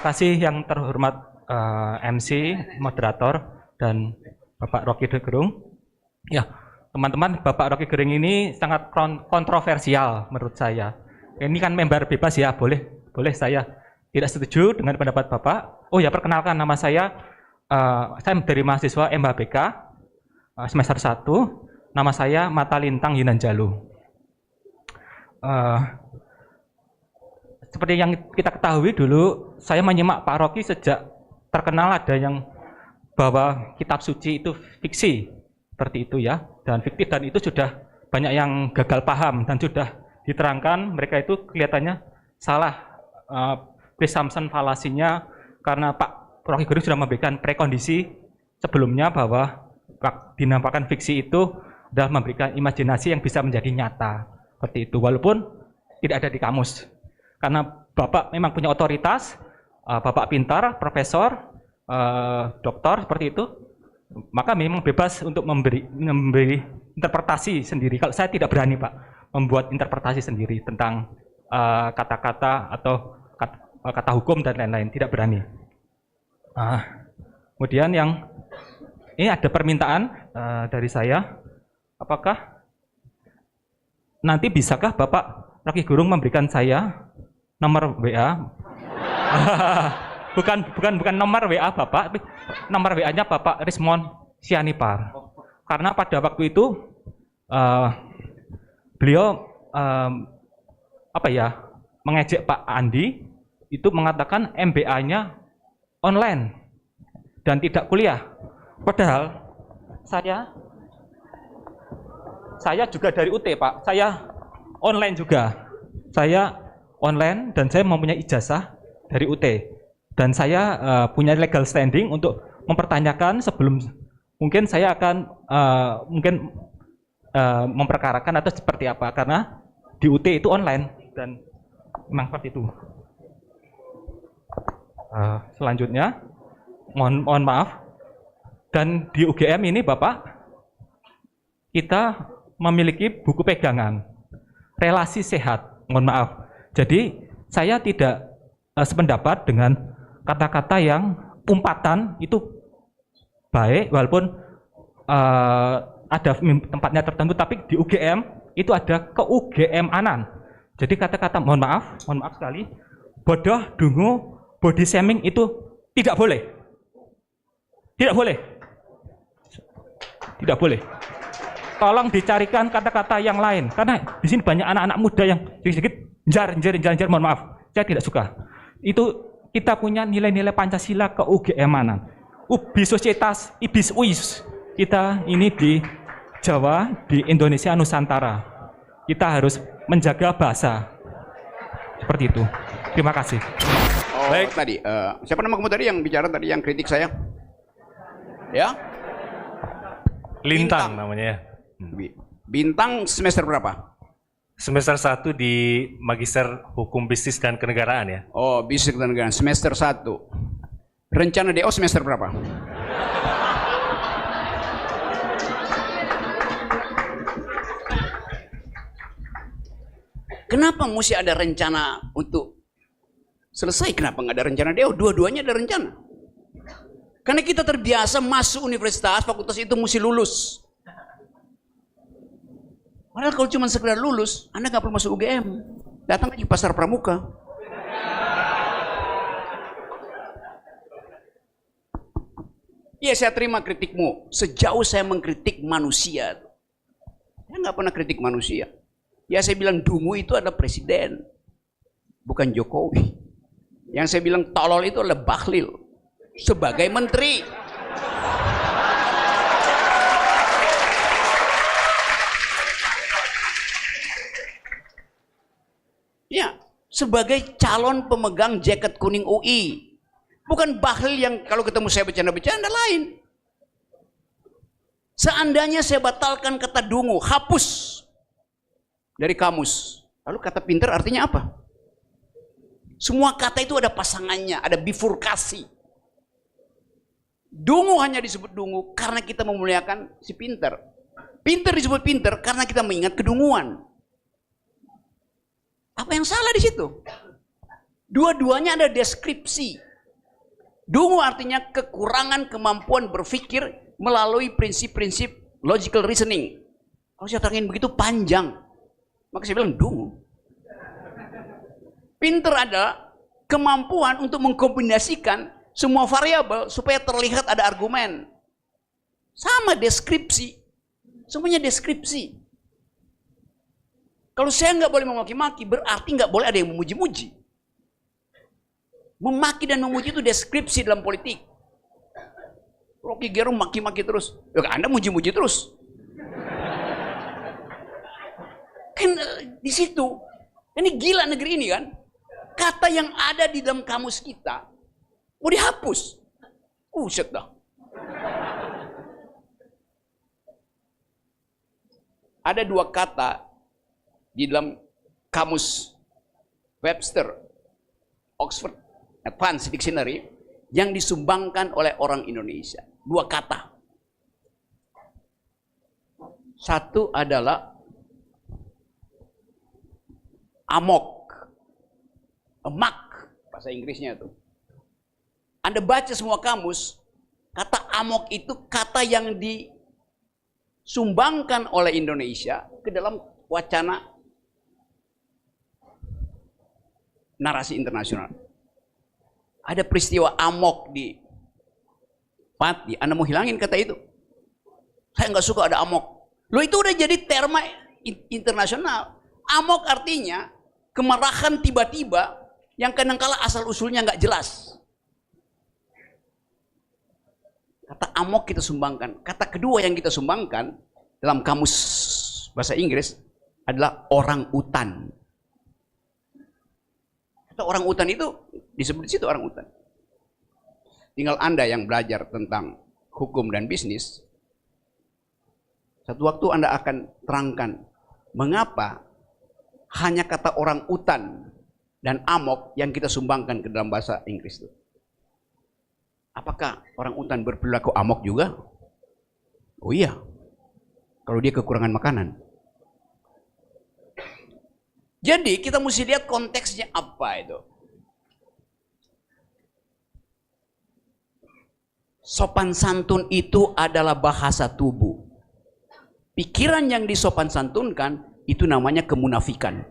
Terima kasih yang terhormat MC, moderator, dan Bapak Rocky Gerung. Ya, teman-teman, Bapak Rocky Gerung ini sangat kontroversial menurut saya. Ini kan member bebas ya, boleh saya tidak setuju dengan pendapat Bapak. Oh ya, perkenalkan nama saya dari mahasiswa MHBK semester 1. Nama saya Mata Lintang Yunanjalu. Seperti yang kita ketahui dulu, saya menyimak Pak Rocky sejak terkenal ada yang bahwa kitab suci itu fiksi, seperti itu ya, dan fiktif, dan itu sudah banyak yang gagal paham dan sudah diterangkan mereka itu kelihatannya salah presumption falasinya, karena Pak Rocky Gerung sudah memberikan prekondisi sebelumnya bahwa dinampakkan fiksi itu adalah memberikan imajinasi yang bisa menjadi nyata, seperti itu, walaupun tidak ada di kamus. Karena Bapak memang punya otoritas, Bapak pintar, profesor, doktor, seperti itu, maka memang bebas untuk memberi interpretasi sendiri. Kalau saya tidak berani, Pak, membuat interpretasi sendiri tentang kata-kata atau kata hukum dan lain-lain, tidak berani. Kemudian yang ini ada permintaan dari saya, apakah nanti bisakah Bapak Rocky Gerung memberikan saya nomor WA? bukan nomor WA Bapak, tapi nomor WA-nya Bapak Rismond Sianipar. Karena pada waktu itu beliau mengejek Pak Andi, itu mengatakan MBA-nya online dan tidak kuliah. Padahal saya juga dari UT, Pak. Saya online juga. Saya online dan saya mempunyai ijazah dari UT. Dan saya punya legal standing untuk mempertanyakan sebelum mungkin saya akan memperkarakan atau seperti apa, karena di UT itu online dan memang seperti itu. Selanjutnya, mohon maaf, dan di UGM ini Bapak, kita memiliki buku pegangan relasi sehat, mohon maaf. Jadi saya tidak sependapat dengan kata-kata yang umpatan itu baik, walaupun ada tempatnya tertentu, tapi di UGM itu ada ke UGM-anan. Jadi kata-kata mohon maaf sekali, bodoh, dungu, body shaming itu tidak boleh. Tidak boleh. Tidak boleh. Tolong dicarikan kata-kata yang lain, karena di sini banyak anak-anak muda yang sedikit jar, mohon maaf, saya tidak suka. Itu kita punya nilai-nilai Pancasila ke UGM-anan. Ubi societas, ibis uis. Kita ini di Jawa, di Indonesia Nusantara. Kita harus menjaga bahasa. Seperti itu. Terima kasih. Baik, tadi siapa nama kamu tadi yang bicara tadi yang kritik saya? Ya? Lintang namanya. Bintang semester berapa? Semester 1 di Magister Hukum Bisnis dan Kenegaraan ya. Oh, Bisnis dan Kenegaraan, semester 1. Rencana DO semester berapa? Kenapa mesti ada rencana untuk selesai? Kenapa nggak ada rencana DO? Dua-duanya ada rencana. Karena kita terbiasa masuk universitas, fakultas itu mesti lulus. Padahal kalau cuma sekedar lulus, Anda nggak perlu masuk UGM. Datang aja pasar pramuka. Ya, saya terima kritikmu. Sejauh saya mengkritik manusia, saya nggak pernah kritik manusia. Ya, saya bilang dungu itu adalah presiden, bukan Jokowi. Yang saya bilang tolol itu adalah Bahlil sebagai menteri. Ya, sebagai calon pemegang jaket kuning UI. Bukan Bahlil yang kalau ketemu saya bercanda-bercanda lain. Seandainya saya batalkan kata dungu, hapus dari kamus. Lalu kata pinter artinya apa? Semua kata itu ada pasangannya, ada bifurkasi. Dungu hanya disebut dungu karena kita memuliakan si pinter. Pinter disebut pinter karena kita mengingat kedunguan. Apa yang salah di situ? Dua-duanya ada deskripsi. Dungu artinya kekurangan kemampuan berpikir melalui prinsip-prinsip logical reasoning. Kalau saya terangin begitu panjang, maka saya bilang dungu. Pinter ada kemampuan untuk mengkombinasikan semua variabel supaya terlihat ada argumen. Sama deskripsi, semuanya deskripsi. Kalau saya nggak boleh memaki-maki, berarti nggak boleh ada yang memuji-muji. Memaki dan memuji itu deskripsi dalam politik. Rocky Gerung maki-maki terus, ya Anda muji-muji terus. Kan di situ, ini gila negeri ini kan. Kata yang ada di dalam kamus kita mau dihapus. Buset dah. Ada 2 kata di dalam kamus Webster, Oxford Advanced Dictionary yang disumbangkan oleh orang Indonesia. 2 kata. Satu adalah amok. Emak, bahasa Inggrisnya itu. Anda baca semua kamus, kata amok itu kata yang disumbangkan oleh Indonesia ke dalam wacana narasi internasional. Ada peristiwa amok di Pati, Anda mau hilangin kata itu. Saya nggak suka ada amok. Loh itu udah jadi terma internasional. Amok artinya kemarahan tiba-tiba yang kadangkala asal usulnya nggak jelas. Kata amok kita sumbangkan. Kata kedua yang kita sumbangkan dalam kamus bahasa Inggris adalah orang utan. Kata orang utan itu disebut di situ orang utan. Tinggal Anda yang belajar tentang hukum dan bisnis, satu waktu Anda akan terangkan mengapa hanya kata orang utan dan amok yang kita sumbangkan ke dalam bahasa Inggris itu. Apakah orang utan berperilaku amok juga? Oh iya, kalau dia kekurangan makanan. Jadi kita mesti lihat konteksnya apa itu. Sopan santun itu adalah bahasa tubuh. Pikiran yang disopan santunkan itu namanya kemunafikan.